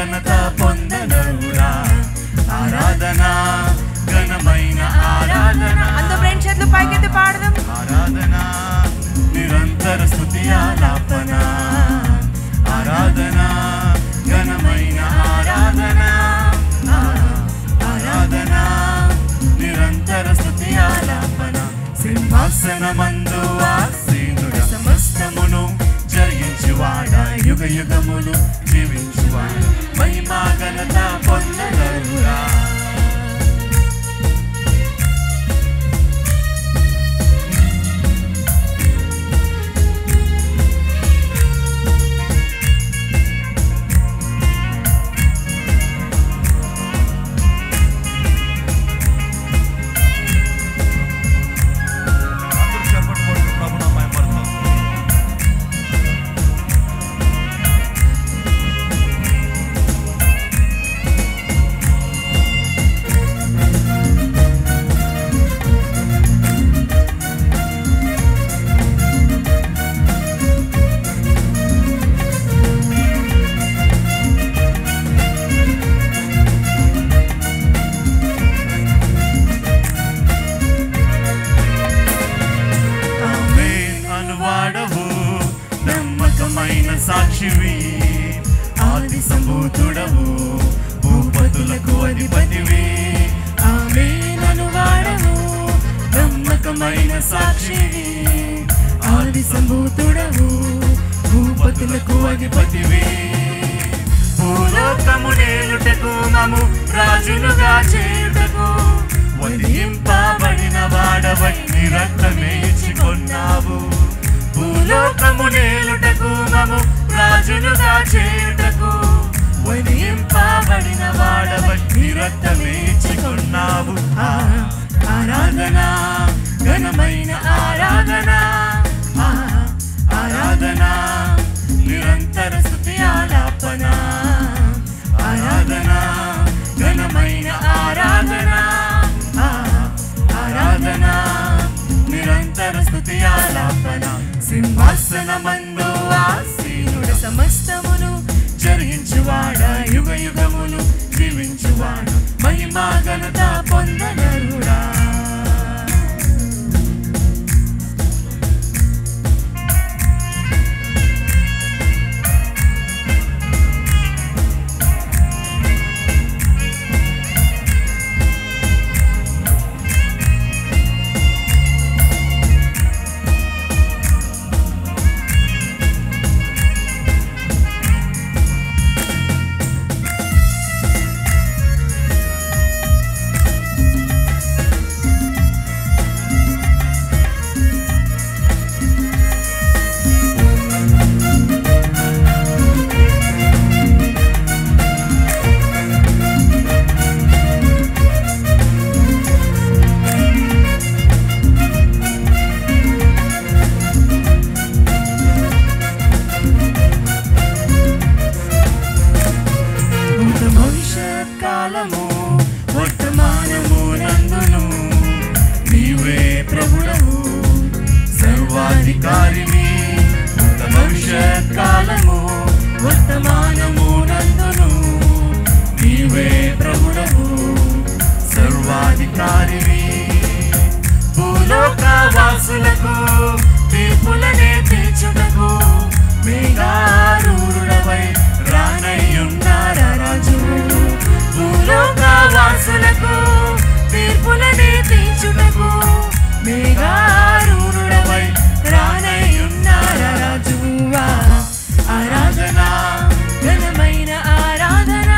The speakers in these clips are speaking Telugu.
ఘనత పొందనరుడా. ఆరాధన ఘనమైన ఆరాధన. అందరూ రెండు చేతులు పైకెత్తి పాడదాం. ఆరాధన నిరంతర స్తుతి ఆలాపన. ఆరాధన ఘనమైన ఆరాధన. ఆరాధన నిరంతర స్తుతి ఆలాపన. సింహాసనమందు ఆసీనుడ సమస్తమును జయించువాడా. యుగ యుగములు జీవించువాడా. మహిమా ఘనత పొందనరుడా. సాక్షివి ఆది సంభూతుడవు. భూపతులకు అధిపతివి. ఆమేన్ అనువాడవు. నమ్మకమైన సాక్షివి ఆది సంభూతుడవు. భూపతులకు అధిపతివి. భూలోకము నేలుటకు మము రాజులుగా చేయుటకు వధింపబడిన వాడవై నీ రక్తమే ఇచ్చుకొన్నావు. భూలోకము నేలుటకు మము రాజులుగా చేయుటకు వధింపబడిన వాడవై నీ రక్తమే ఇచ్చుకొన్నావు. ఆరాధన ఘనమైన ఆరాధన. ఆరాధన నిరంతర స్తుతి ఆలాపన. ఆరాధన ఘనమైన ఆరాధన. ఆరాధన నిరంతర స్తుతి ఆలాపన. సింహాసనమందు ఆసీనుడ సమస్తమును జరిగించువాడా. యుగ యుగములు జీవించువాడా. మహిమా ఘనత పొందనరుడా. కాలము వర్తమానము నందును నీవే ప్రభుడవు. సర్వాధికారివి. భవిష్యత్ కాలము వర్తమానము నందును నీవే ప్రభుడవు. సర్వాధికారివి. భూలోక వాసులకు తీర్పులనే తీర్చుటకు మేఘారూఢుడవై రానయ్యున్నారా రాజు. భూలోక వాసులకు తీర్పులనే తీర్చుటకు మేఘారూఢుడవై రానయ్యున్నారా రాజు. ఆరాధన ఘనమైన ఆరాధన.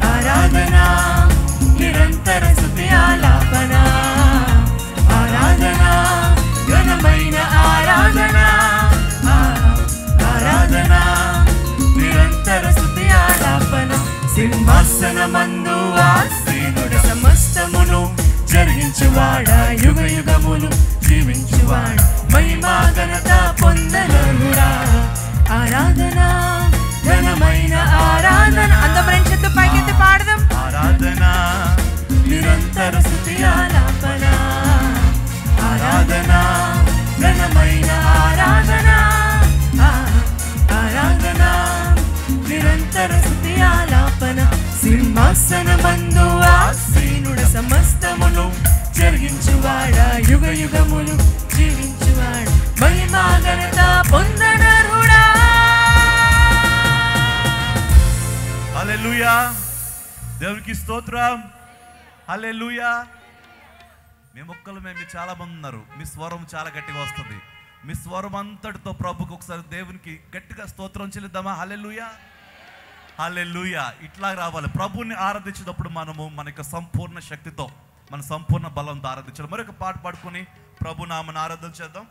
ఆరాధన నిరంతర స్తుతి ఆలాపన. ఆరాధన ఘనమైన ఆరాధన. ఆరాధన నిరంతర స్తుతి ఆలాపన. సింహాసనమందు ఆసీనుడ సమస్తమును జరిగించువాడా. యుగ యుగములు జీవించువాడా. మహిమా ఘనత పొందనరుడా. ఆరాధన ఘనమైన ఆరాధన. అందరం రెండు చేతులు పైకెత్తి పాడదాం. ఆరాధన నిరంతర స్తుతి ఆలాపన. ఆరాధన ఘనమైన ఆరాధన. ఆరాధన నిరంతర యుగములు జీవించువాడు మహిమా ఘనత పొందనర్హుడా. హల్లెలూయా. దేవునికి స్తోత్రం. హల్లెలూయా. మీ మొక్కలమే మీరు చాలా మంది ఉన్నారు. మీ స్వరం చాలా గట్టిగా వస్తుంది. మీ స్వరం అంతటితో ప్రభుకు ఒకసారి దేవునికి గట్టిగా స్తోత్రం చెల్లిద్దామా? హల్లెలూయా, హల్లెలూయా. ఇట్లా రావాలి. ప్రభుని ఆరాధించినప్పుడు మనము మన యొక్క సంపూర్ణ శక్తితో, మన సంపూర్ణ బలంతో ఆరాధించాలి. మరొక పాట పాడుకొని ప్రభు నామని ఆరాధన చేద్దాం.